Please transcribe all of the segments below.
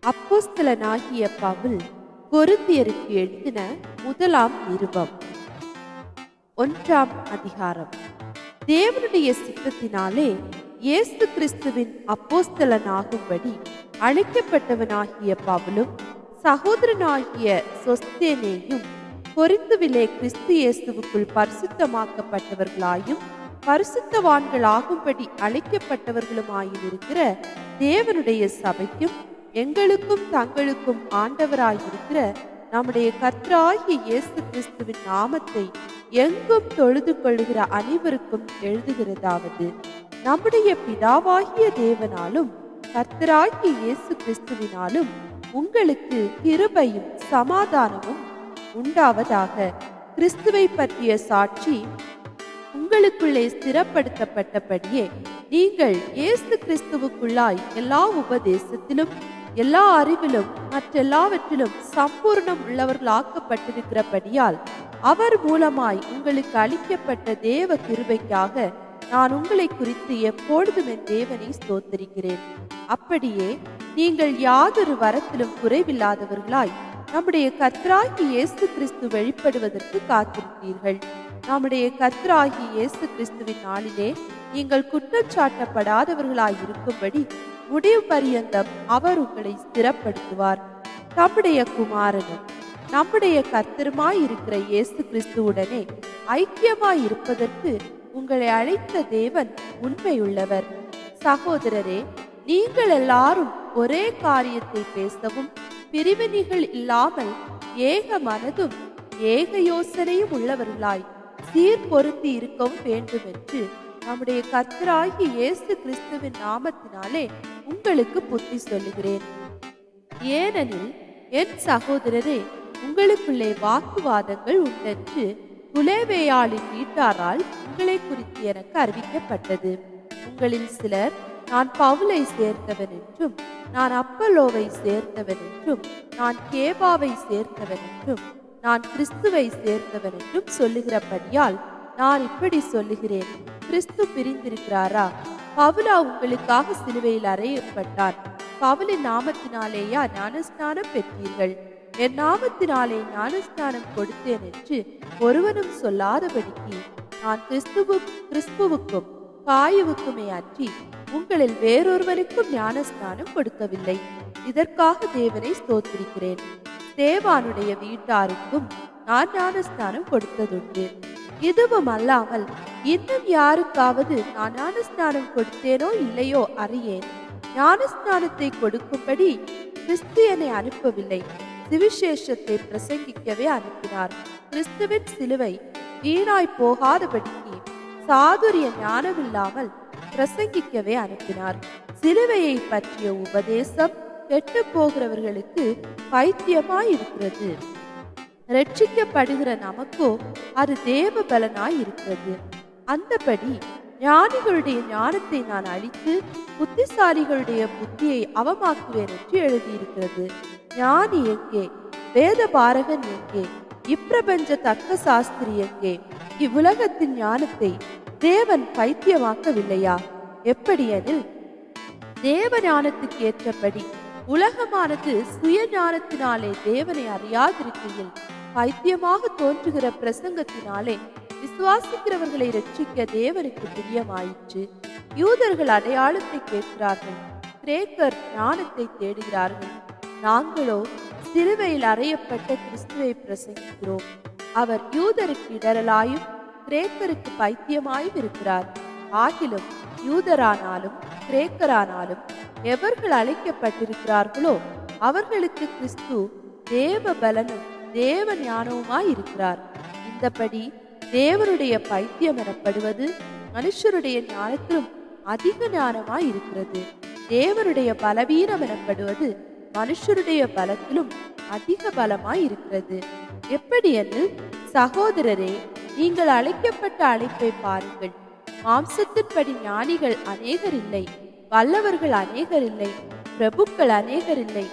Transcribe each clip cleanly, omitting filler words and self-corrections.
அப்போஸ்தலனாகிய பவுல் கொரிந்தியருக்கு எழுதின முதலாம் நிருபம். 1ஆம் அதிகாரம். தேவனுடைய சித்தத்தினாலே இயேசு கிறிஸ்துவின் அப்போஸ்தலனாகும்படி அழைக்கப்பட்டவனாகிய பவுலும் சகோதரனாகிய சொஸ்தேனேயும் கொரிந்துவிலே கிறிஸ்து இயேசுவுக்குள் பரிசுத்தமாக்கப்பட்டவர்களாயும் பரிசுத்தவான்களாகும்படி அழைக்கப்பட்டவர்களுமாயிருக்கிற தேவனுடைய சபைக்கும் எங்களுக்கும் தங்களுக்கும் ஆண்டவராயிருக்கிற நம்முடைய கர்த்தராகிய இயேசு கிறிஸ்துவின் நாமத்தை எங்கும் தொழுது கொள்ளுகிற அனைவருக்கும் எழுதுகிறதாவது, நம்முடைய பிதாவாகிய தேவனாலும் கர்த்தராகிய இயேசு கிறிஸ்துவினாலும் உங்களுக்கு கிருபையும் சமாதானமும் உண்டாவதாக. கிறிஸ்துவை பற்றிய சாட்சி உங்களுக்குள்ளே ஸ்திரப்படுத்தப்பட்டபடியே நீங்கள் இயேசு கிறிஸ்துவுக்குள்ளாய் எல்லா உபதேசத்திலும் எல்லா அறிவிலும் மற்றெல்லாவற்றிலும் சம்பூர்ணம் உள்ளவர்களாக்கப்பட்டிருக்கிறபடியால் அவர் மூலமாய் உங்களுக்கு அளிக்கப்பட்ட தேவ கிருபைக்காக நான் உங்களை குறித்து எப்பொழுதும் என் தேவனை ஸ்தோத்தரிக்கிறேன். அப்படியே நீங்கள் யாதொரு வரத்திலும் குறைவில்லாதவர்களாய் நம்முடைய கர்த்தராகிய இயேசு கிறிஸ்து வெளிப்படுவதற்கு காத்திருக்கிறீர்கள். நம்முடைய கர்த்தராகிய இயேசு கிறிஸ்துவின் நாளிலே நீங்கள் குற்றச்சாட்டப்படாதவர்களாய் இருக்கும்படி முடிவு பரியந்தம் அவர் உங்களை ஸ்திரப்படுத்துவார். தம்முடைய குமாரனும் நம்முடைய கர்த்தருமாய் இருக்கிற இயேசு கிறிஸ்துவுடனே ஐக்கியமாய் இருப்பதற்கு உங்களை அழைத்த தேவன் உண்மையுள்ளவர். சகோதரரே, நீங்கள் எல்லாரும் ஒரே காரியத்தை பேசவும் பிரிவினைகள் இல்லாமல் ஏக மனதும் ஏக யோசனையும் உள்ளவர்களாய் சீர் பொருந்தி இருக்கவும் வேண்டும் என்று நம்முடைய கர்த்தராகிய இயேசு கிறிஸ்துவின் நாமத்தினாலே உங்களுக்கு புத்தி சொல்லுகிறேன். ஏனெனில் என் சகோதரரே, உங்களுக்குள்ளே வாக்குவாதங்கள் உண்டென்று குலேவேயாளின் வீட்டாரால் உங்களை குறித்து எனக்கு அறிவிக்கப்பட்டது. உங்களில் சிலர் நான் பவுலை சேர்த்தவன் என்றும் நான் அப்பல்லோவை சேர்த்தவன் என்றும் நான் கேபாவை சேர்த்தவன் என்றும் நான் கிறிஸ்துவை சேர்த்தவன் என்றும் சொல்லுகிறபடியால் நான் இப்படி சொல்லுகிறேன். கிறிஸ்து பிரிந்திருக்கிறாரா? பவுலா உங்களுக்காக சிலுவையில் அறையப்பட்டார். பவுலின் நாமத்தினாலேயா ஞானஸ்நானம் பெற்றீர்கள்? என் நாமத்தினாலே ஞானஸ்நானம் கொடுத்தேன் என்று ஒருவனும் சொல்லாதபடிக்கு நான் கிறிஸ்துவுக்கும் காயுவுக்குமே அன்றி உங்களில் வேறொருவனுக்கும் ஞானஸ்நானம் கொடுக்கவில்லை. இதற்காக தேவனை ஸ்தோத்திரிக்கிறேன். தேவானுடைய வீட்டாருக்கும் நான் ஞானஸ்நானம் கொடுத்ததுண்டு. இதுவும் அல்லாமல் இன்னும் யாருக்காவது நான் ஞானஸ்நானம் கொடுத்தேனோ இல்லையோ அறியேன். ஞானஸ்நானத்தை கொடுக்கும்படி கிறிஸ்து என்னை அனுப்பவில்லை, சுவிசேஷத்தை பிரசங்கிக்கவே அனுப்பினார். கிறிஸ்துவின் சிலுவை வீணாய் போகாதபடிக்கு சாதுரிய ஞானமில்லாமல் பிரசங்கிக்கவே அனுப்பினார். சிலுவையை பற்றிய உபதேசம் கெட்டு போகிறவர்களுக்கு பைத்தியமாய் இருக்கிறது, ரட்சிக்கப்படுகிற நமக்கோ அது தேவ பலனாய் இருக்கிறது. அந்தபடி ஞானிகளுடைய ஞானத்தை நான் அழித்து புத்திசாலிகளுடைய புத்தியை அவமாக்குவேன் என்று எழுதியிருக்கிறது. ஞானி எங்கே? வேத பாரகன் எங்கே? இப்பிரபஞ்ச தர்க்க சாஸ்திரி எங்கே? இவ்வுலகத்தின் ஞானத்தை தேவன் பைத்தியமாக்கவில்லையா? எப்படியெனில் தேவ ஞானத்துக்கு ஏற்றபடி உலகமானது சுய ஞானத்தினாலே தேவனை அறியாதிருக்கையில் பைத்தியமாக தோன்றுகிற பிரசங்கத்தினாலே விசுவாசிக்கிறவர்களை ரட்சிக்க தேவனுக்கு பிரியமாயிற்று. யூதர்கள் அடையாளத்தை கேட்கிறார்கள், கிரேக்கர் ஞானத்தை தேடுகிறார்கள். நாங்களோ சிலுவையில் அறையப்பட்ட கிறிஸ்துவை பிரசங்கிக்கிறோம். அவர் யூதருக்கு இடரலாயும் கிரேக்கருக்கு பைத்தியமாயும் இருக்கிறார். ஆகிலும் யூதரானாலும் கிரேக்கரானாலும் எவர்கள் அழைக்கப்பட்டிருக்கிறார்களோ அவர்களுக்கு கிறிஸ்து தேவ பலனும் தேவ ஞானவுமாய் இருக்கிறார். இந்தபடி தேவனுடைய பைத்தியம் எனப்படுவது மனுஷருடைய ஞானத்திலும் அதிக ஞானமாய் இருக்கிறது. தேவனுடைய பலவீனம் எனப்படுவது மனுஷருடைய பலத்திலும் அதிக பலமாய் இருக்கிறது. எப்படியெனில் சகோதரரே, நீங்கள் அழைக்கப்பட்ட அழைப்பை பாருங்கள். மாம்சத்தின்படி ஞானிகள் அநேகர் இல்லை, வல்லவர்கள் அநேகர் இல்லை, பிரபுக்கள் அநேகர் இல்லை.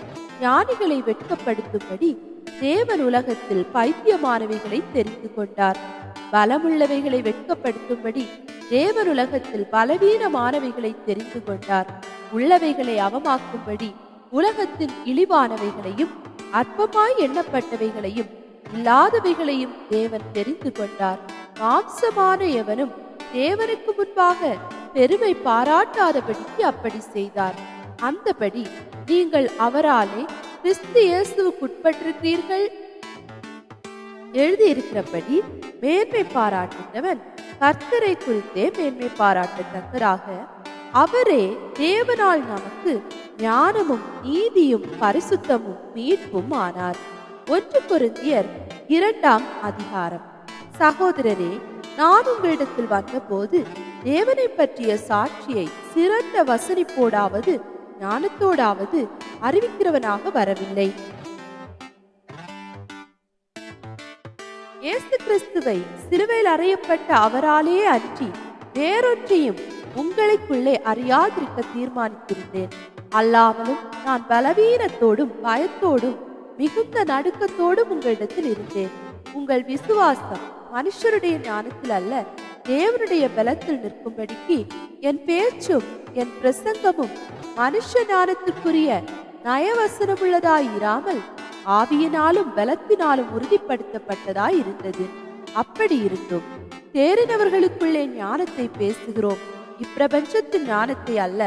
ஞானிகளை வெட்கப்படுத்தும்படி தேவன் உலகத்தில் பைத்தியமானவைகளை தெரிந்து கொண்டார். பலமுள்ளவைகளை வெட்கப்படுத்தும்படி தேவன் உலகத்தில் பலவீனமானவைகளை தெரிந்து கொண்டார். உள்ளவைகளை அவமாக்கும்படி உலகத்தின் இழிவானவைகளையும் அற்பமாய் எண்ணப்பட்டவைகளையும் இல்லாதவைகளையும் தேவன் தெரிந்து கொண்டார். மாம்சமான எவனும் தேவனுக்கு முன்பாக பெருமை பாராட்டாதபடிக்கு அப்படி செய்தார். அந்தபடி நீங்கள் அவராலே கிறிஸ்து இயேசுவுக்குட்பட்டிருக்கிறீர்கள். எழுதியிருக்கிறபடி மேன்மை பாராட்டுகிறவன் கர்த்தரை குறித்தே மேன்மை பாராட்டத்தக்கதாக அவரே தேவனால் நமக்கு ஞானமும் நீதியும் பரிசுத்தமும் மீட்பும் ஆனார். 1 கொரிந்தியர் 2ஆம் அதிகாரம். சகோதரரே, நான் உங்களிடத்தில் வந்தபோது தேவனை பற்றிய சாட்சியை சிறந்த வசனிப்போடாவது ஞானத்தோடாவது அறிவிக்கிறவனாக வரவில்லை. இயேசு கிறிஸ்துவை சிலுவையில் அறையப்பட்ட அவராலே அன்றி வேறொன்றையும் உங்களுக்குள்ளே அறியாதிருக்க தீர்மானித்திருந்தேன். அல்லாமலும் நான் பலவீனத்தோடும் பயத்தோடும் மிகுந்த நடுக்கத்தோடும் உங்களிடத்தில் இருந்தேன். உங்கள் விசுவாசம் மனுஷருடைய ஞானத்தில் அல்ல, தேவனுடைய பலத்தில் நிற்கும்படிக்கு என் பேச்சும் என் பிரசங்கமும் மனுஷ ஞானத்திற்குரிய நயவசனமுள்ளதாயிராமல் ஆவியினாலும் பலத்தினாலும் உறுதிப்படுத்தப்பட்டதாய் இருந்தது. அப்படி இருந்தும் தேறினவர்களுக்குள்ளே ஞானத்தை பேசுகிறோம், இப்பிரபஞ்சத்தின் ஞானத்தை அல்ல,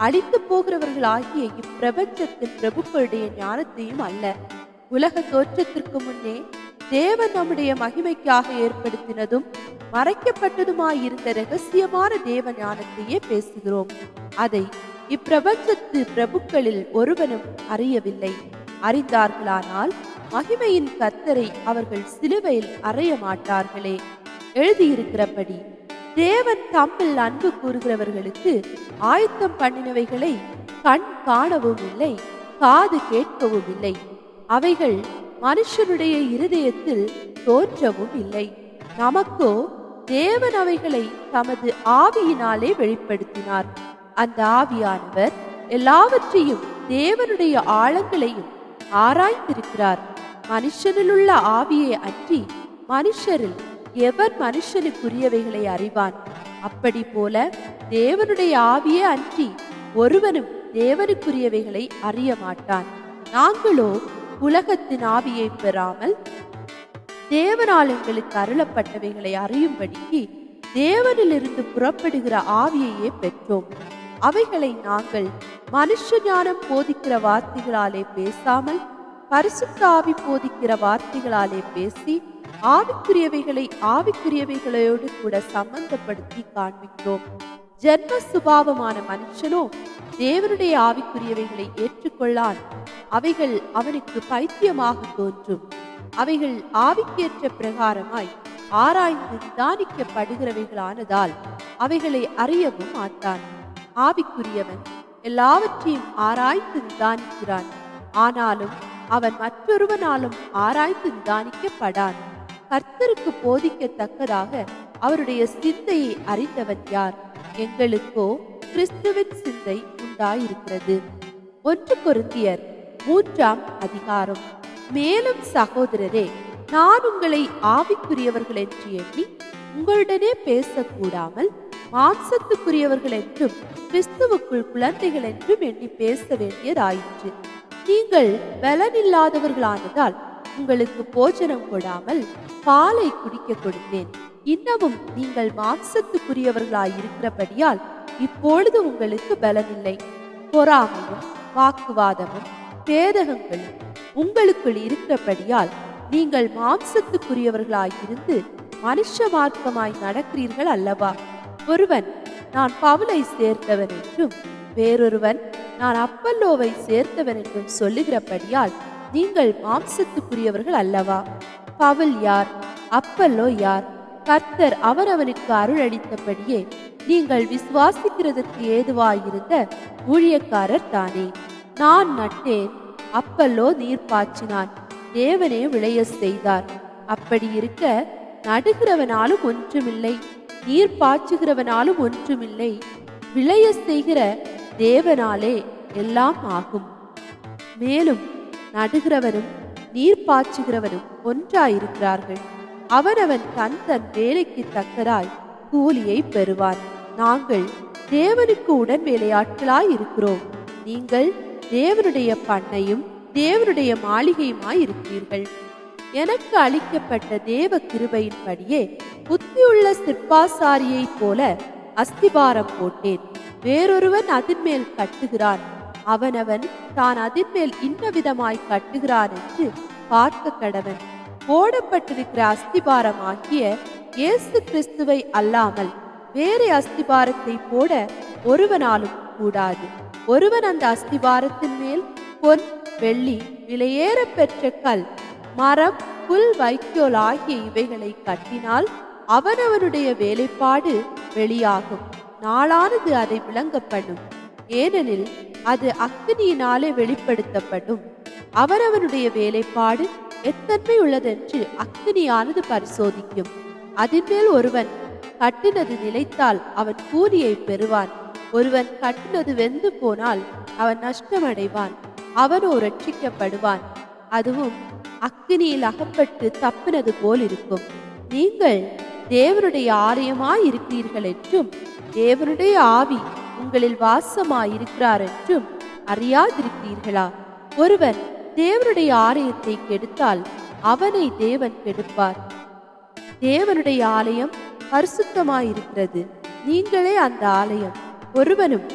அழித்து போகிறவர்களாகிய இப்பிரபஞ்சத்தின் பிரபுக்களுடைய ஞானத்தையும் அல்ல. உலக தோற்றத்திற்கு முன்னே தேவன் நம்முடைய மகிமைக்காக ஏற்படுத்தினதும் மறைக்கப்பட்டதுமாயிருந்த இரகசியமான தேவ ஞானத்தையே பேசுகிறோம். அதை இப்பிரபஞ்சத்து பிரபுக்களில் ஒருவனும் அறியவில்லை. அறிந்தார்களானால் மகிமையின் கர்த்தரை அவர்கள் சிலுவையில் அறைய மாட்டார்களே. எழுதியிருக்கிறபடி தேவன் தம்மில் அன்பு கூறுகிறவர்களுக்கு ஆயத்தம் பண்ணினவைகளை கண் காணவும் இல்லை, காது கேட்கவும் இல்லை, அவைகள் மனுஷனுடைய இருதயத்தில் தோற்றவும் இல்லை. நமக்கோ தேவன் அவைகளை தமது ஆவியினாலே வெளிப்படுத்தினார். அந்த ஆவியானவர் எல்லாவற்றையும் தேவனுடைய ஆழங்களையும் ஆராய்ந்திருக்கிறார். மனுஷனிலுள்ள ஆவியை அன்றி மனுஷரில் எவர் மனுஷனுக்குரியவைகளை அறிவான்? அப்படி போல தேவனுடைய ஆவியே அன்றி ஒருவனும் தேவனுக்குரியவைகளை அறிய மாட்டான். நாங்களோ உலகத்தின் ஆவியை பெறாமல் தேவனால் எங்களுக்கு அருளப்பட்டவைகளை அறியும்படிக்கு தேவனிலிருந்து புறப்படுகிற ஆவியையே பெற்றோம். அவைகளை நாங்கள் மனுஷ ஞானம் போதிக்கிற வார்த்தைகளாலே பேசாமல் பரிசுத்த ஆவி போதிக்கிற வார்த்தைகளாலே பேசி ஆவிக்குரியவைகளை ஆவிக்குரியவைகளோடு கூட சம்பந்தப்படுத்தி காண்பிக்கிறோம். ஜென்ம சுபாவமான மனுஷனோ தேவனுடைய ஆவிக்குரியவைகளை ஏற்றுக்கொள்ளான். அவைகள் அவனுக்கு பைத்தியமாக தோன்றும். அவைகள் ஆவிக்கேற்ற பிரகாரமாய் ஆராய்ந்து நிதானிக்கப்படுகிறவைகளானதால் அவைகளை அறியவும் மாட்டான். ஆவிக்குரியவன் எல்லாவற்றையும் ஆராய்ந்து நிதானிக்கிறான். ஆனாலும் அவன் மற்றொருவனாலும் ஆராய்ந்து நிதானிக்கப்படான். கர்த்தருக்கு போதிக்கத்தக்கதாக அவருடைய சிந்தையை அறிந்தவன் யார்? எங்களுக்கோ கிறிஸ்துவின் சிந்தை உண்டாயிருக்கிறது. 1 கொரிந்தியர் 3ஆம் அதிகாரம். மேலும் சகோதரரே, நான் உங்களை ஆவிக்குரியவர்கள் என்று எண்ணி உங்களுடனே பேசக்கூடாமல் மாம்சத்துக்குரியவர்கள் என்றும் கிறிஸ்துவுக்குள் குழந்தைகள் என்றும் எண்ணி பேச வேண்டியதாயிற்று. நீங்கள் பலனில்லாதவர்களானதால் உங்களுக்கு போஜனம் கொடாமல் பாலை குடிக்க கொடுத்தேன். இன்னமும் நீங்கள் மாம்சத்துக்குரியவர்களாயிருக்கிறபடியால் இப்பொழுது உங்களுக்கு பலனில்லை. பொறாமையும் வாக்குவாதமும் பேதகங்களும் உங்களுக்குள் இருக்கிறபடியால் நீங்கள் மாம்சத்துக்குரியவர்களாயிருந்து மனுஷ மார்க்கமாய் நடக்கிறீர்கள் அல்லவா? ஒருவன் நான் பவுலை சேர்த்தவன் என்றும் வேறொருவன் நான் அப்பல்லோவை சேர்த்தவன் என்றும் சொல்லுகிறபடியால் நீங்கள் மாம்சத்துக்குரியவர்கள் அல்லவா? பவுல் யார்? அப்பல்லோ யார்? கர்த்தர் அவனவனுக்கு அருள் அளித்தபடியே நீங்கள் விசுவாசிக்கிறதற்கு ஏதுவாயிருந்த ஊழியக்காரர் தானே. நான் நட்டேன், அப்பல்லோ நீர் பாய்ச்சினான், தேவனே விளைய செய்தார். அப்படி இருக்க நடுகிறவனாலும் ஒன்றுமில்லை, நீர் பாய்ச்சுகிறவனாலும் ஒன்றுமில்லை, விளைய செய்கிற தேவனாலே எல்லாம் ஆகும். மேலும் நடுகிறவனும் நீர் பாய்ச்சுகிறவனும் ஒன்றாயிருக்கிறார்கள். அவனவன் தன் தன் வேலைக்கு தக்கதாய் கூலியை பெறுவான். நாங்கள் தேவனுக்கு உடன் வேலையாட்களாய் இருக்கிறோம், நீங்கள் தேவனுடைய பண்ணையும் தேவனுடைய மாளிகையுமாய் இருக்கிறீர்கள். எனக்கு அளிக்கப்பட்ட தேவ கிருபையின்படியே புத்தியுள்ள சிற்பாசாரியைப் போல அஸ்திபாரம் போட்டேன். வேறொருவன் அதின் மேல் கட்டுகிறான், அவனவன் தான் அதின் மேல் இன்ன விதமாய் கட்டுகிறான் என்று பார்க்க கடவன். போடப்பட்டிருக்கிற அஸ்திபாரமாகிய இயேசு கிறிஸ்துவை அல்லாமல் வேறு அஸ்திபாரத்தை போட ஒருவனாலும் கூடாது. ஒருவன் அந்த அஸ்திபாரத்தின் மேல் பொன், வெள்ளி, விலையேற பெற்ற கல், மரம், புல், வைக்கோல் ஆகிய இவைகளை கட்டினால் அவனவனுடைய வேலைப்பாடு வெளியாகும். நாளானது அதை விளங்க பண்ணும். ஏனெனில் அது அக்கினியினாலே வெளிப்படுத்தப்படும். அவனவனுடைய வேலைப்பாடு எத்தன்மை உள்ளதென்று அக்கினியானது பரிசோதிக்கும். அதன் மேல் ஒருவன் கட்டினது நிலைத்தால் அவன் கூலியை பெறுவான். ஒருவன் கட்டினது வெந்து போனால் அவன் நஷ்டமடைவான். அவனோ ரட்சிக்கப்படுவான், அதுவும் அக்கினியில் அகப்பட்டு தப்பினது போல் இருக்கும். நீங்கள் தேவனுடைய ஆலயமாய் இருக்கிறீர்கள் என்றும் தேவனுடைய ஆவி உங்களில் வாசமாயிருக்கிறார் என்றும் அறியாதிருக்கிறீர்களா? ஒருவன் தேவனுடைய ஆலயத்தை கெடுத்தால் அவனை தேவன் கெடுப்பார். தேவனுடைய ஆலயம் பரிசுத்தமாயிருக்கிறது, நீங்களே அந்த ஆலயம். ஒருவனும்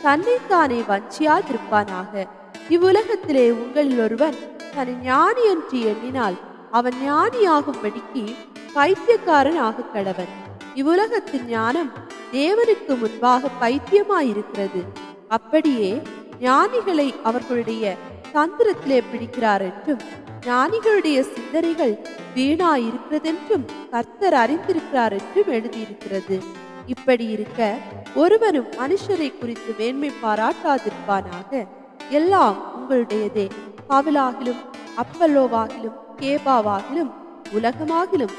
தன்னைத்தானே வஞ்சியாதிருப்பானாக. இவ்வுலகத்திலே உங்களில் ஒருவன் தன்னை ஞானி என்று எண்ணினால் அவன் ஞானியாகும்படிக்கு பைத்தியக்காரன் ஆக கடவன். இவ்வுலகத்தின் ஞானம் தேவனுக்கு முன்பாக பைத்தியமாயிருக்கிறது. அப்படியே ஞானிகளை அவர்களுடைய தந்திரத்திலே பிடிக்கிறார் என்றும் ஞானிகளுடைய சிந்தனைகள் வீணாயிருக்கிறதென்றும் கர்த்தர் அறிந்திருக்கிறார் என்றும் எழுதியிருக்கிறது. இப்படி இருக்க ஒருவனும் மனுஷரை குறித்து மேன்மை பாராட்டாதிருப்பானாக. எல்லாம் உங்களுடையதே. பவுலாகிலும் அப்பல்லோவாகிலும் கேபாவாகிலும் உலகமாகிலும்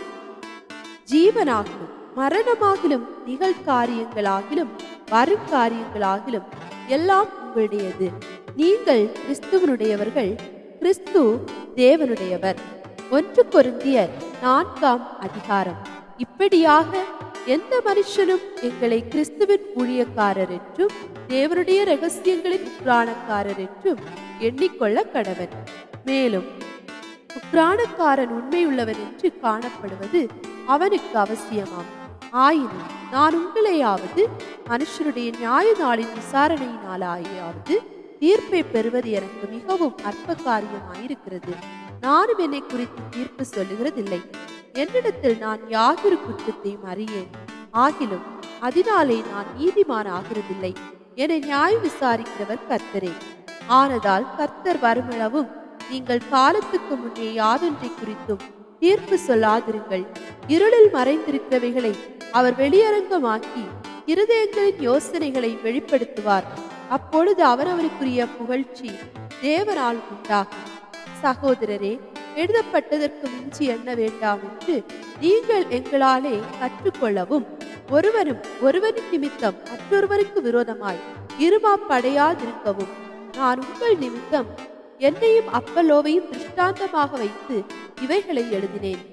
ஜீவனாகிலும் மரணமாகிலும் நிகழ்காரியங்களாகிலும் வருங்காரியங்களாகிலும் எல்லாம் உங்களுடையது. நீங்கள் கிறிஸ்துவனுடையவர்கள், கிறிஸ்து தேவனுடையவர். 1 கொரிந்தியர் 4ஆம் அதிகாரம். இப்படியாக எந்த மனுஷனும் எங்களை கிறிஸ்துவின் ஊழியக்காரர் என்றும் தேவனுடைய இரகசியங்களின் உக்ரானக்காரர் என்றும் எண்ணிக்கொள்ள கடவன். மேலும் உக்ரானக்காரன் உண்மையுள்ளவன் என்று காணப்படுவது அவனுக்கு அவசியமாம். ஆயினும் நான் உங்களையாவது மனுஷருடைய நியாய நாளின் விசாரணையினாலாயாவது தீர்ப்பை பெறுவது எனக்கு மிகவும் அற்ப காரியமாயிருக்கிறது. நானும் என்னை குறித்து தீர்ப்பு சொல்லுகிறதில்லை. என்னிடத்தில் நான் யாதொரு குற்றத்தையும் அறியேன். ஆகிலும் அதனாலே நான் நீதிமான் ஆகிறதில்லை. என்னை நியாயம் விசாரிக்கிறவர் கர்த்தரே. ஆனதால் கர்த்தர் வருமளவும் நீங்கள் காலத்துக்கு முன்னே யாதொன்றை குறித்தும் தீர்ப்பு சொல்லாதிருங்கள். இருளில் மறைந்திருக்கிறவைகளை அவர் வெளியரங்கமாக்கி இருதயங்களின் யோசனைகளை வெளிப்படுத்துவார். அப்பொழுது அவரவருக்குரிய புகழ்ச்சி தேவனால் உண்டாகும். சகோதரரே, எழுதப்பட்டதற்கு மிஞ்சி எண்ண வேண்டாம் என்று நீங்கள் எங்களாலே கற்றுக்கொள்ளவும், ஒருவரும் ஒருவரின் நிமித்தம் மற்றொருவருக்கு விரோதமாய் இருமாப்படையாதிருக்கவும் நான் உங்கள் நிமித்தம் என்னையும் அப்பல்லோவையும் திருஷ்டாந்தமாக வைத்து இவைகளை எழுதினேன்.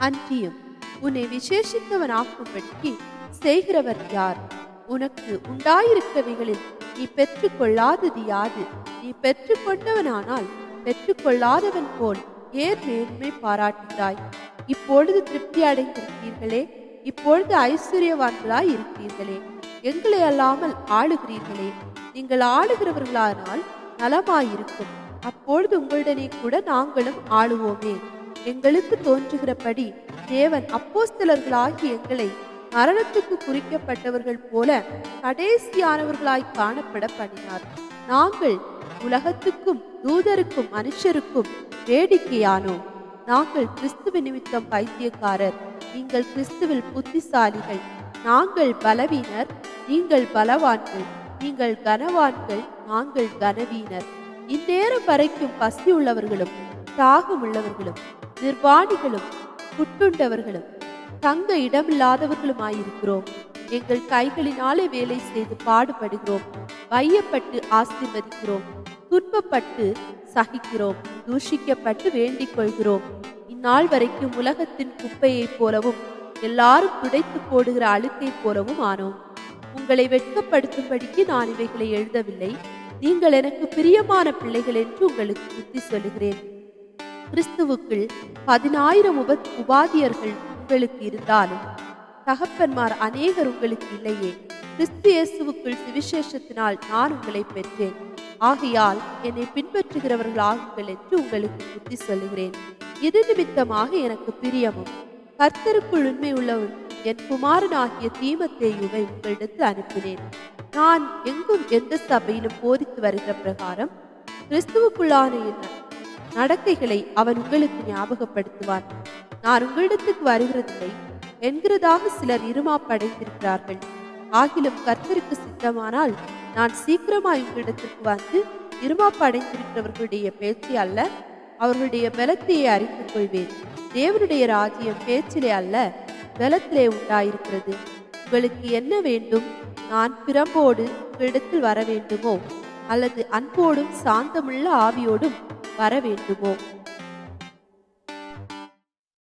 அன்றியும் உன்னை விசேஷித்தவனாக்கும்படிக்கு செய்கிறவர் யார்? உனக்கு உண்டாயிருக்கவைகளில் நீ பெற்றுக்கொள்ளாதது யாது? நீ பெற்றுக்கொண்டவனானால் பெற்றுக்கொள்ளாதவன் போல் ஏன் மேன்மை பாராட்டுகிறாய்? இப்பொழுது திருப்தி அடைந்திருக்கிறீர்களே, இப்பொழுது ஐஸ்வர்யவான்களாய் இருக்கிறீர்களே, எங்களை அல்லாமல் ஆளுகிறீர்களே. நீங்கள் ஆளுகிறவர்களானால் நலமாயிருக்கும். அப்பொழுது உங்களுடனே கூட நாங்களும் ஆளுவோமே. எங்களுக்கு தோன்றுகிறபடி தேவன் அப்போஸ்தலர்களாகி எங்களை மரணத்துக்கு குறிக்கப்பட்டவர்கள் போல கடைசியானவர்களாய் காணப்பட பண்ணினார். நாங்கள் உலகத்துக்கும் தூதருக்கும் மனுஷருக்கும் வேடிக்கையானோம். நாங்கள் கிறிஸ்துவ நிமித்தம் பைத்தியக்காரர், நீங்கள் கிறிஸ்துவில் புத்திசாலிகள். நாங்கள் பலவீனர், நீங்கள் பலவான்கள். நீங்கள் கனவான்கள், நாங்கள் கனவீனர். இந்நேரம் வரைக்கும் பசியுள்ளவர்களும் தாகம் உள்ளவர்களும் நிர்வாணிகளும் குட்டுண்டவர்களும் தங்க இடமில்லாதவர்களுமாயிருக்கிறோம். எங்கள் கைகளினாலே வேலை செய்து பாடுபடுகிறோம், வையப்பட்டு ஆசீர்வதிக்கிறோம், துன்பப்பட்டு சகிக்கிறோம், தூஷிக்கப்பட்டு வேண்டிக் கொள்கிறோம். இந்நாள் வரைக்கும் உலகத்தின் குப்பையைப் போலவும் எல்லாரும் துடைத்து போடுகிற அழுக்கைப் போலவும் ஆனோம். உங்களை வெட்கப்படுத்தும்படிக்கு நான் இவைகளை எழுதவில்லை. நீங்கள் எனக்கு பிரியமான பிள்ளைகள் என்று உங்களுக்கு புத்தி சொல்லுகிறேன். கிறிஸ்துவுக்குள் 10,000 உபாதியர்கள் உங்களுக்கு இருந்தாலும் தகப்பன்மார் அநேகர் உங்களுக்கு இல்லையே. கிறிஸ்து இயேசுவுக்குள் சுவிசேஷத்தினால் நான் உங்களை பெற்றேன். ஆகையால் என்னை பின்பற்றுகிறவர்கள் ஆகுங்கள் என்று உங்களுக்கு புத்தி சொல்லுகிறேன். இது நிமித்தமாக எனக்கு பிரியமும் கர்த்தருக்குள் உண்மை உள்ளவன் என் குமாரனாகிய தீமோத்தேயுவை உங்களிடத்தில் அனுப்பினேன். நான் எங்கும் எந்த சபையிலும் போதித்து வருகிற பிரகாரம் கிறிஸ்துவுக்குள்ளான நடக்கைகளை அவன் உங்களுக்கு ஞாபகப்படுத்துவான். நான் உங்களிடத்துக்கு வருகிறதில்லை என்கிறதாக சிலர் இருமாப்படைந்திருக்கிறார்கள். ஆகிலும் கர்த்தருக்கு சித்தமானால் நான் சீக்கிரமாய் உங்களிடத்திற்கு வந்து இருமாப்படைந்திருக்கிறவர்களுடைய பேச்சை அல்ல, அவர்களுடைய பலத்தையே அறிந்து கொள்வேன். தேவனுடைய ராஜ்யம் பேச்சிலே அல்ல, பலத்திலே உண்டாயிருக்கிறது. உங்களுக்கு என்ன வேண்டும்? நான் பிரம்போடு உங்களிடத்தில் வர வேண்டுமோ, அல்லது அன்போடும் சாந்தமுள்ள ஆவியோடும் வர வேண்டுமோ?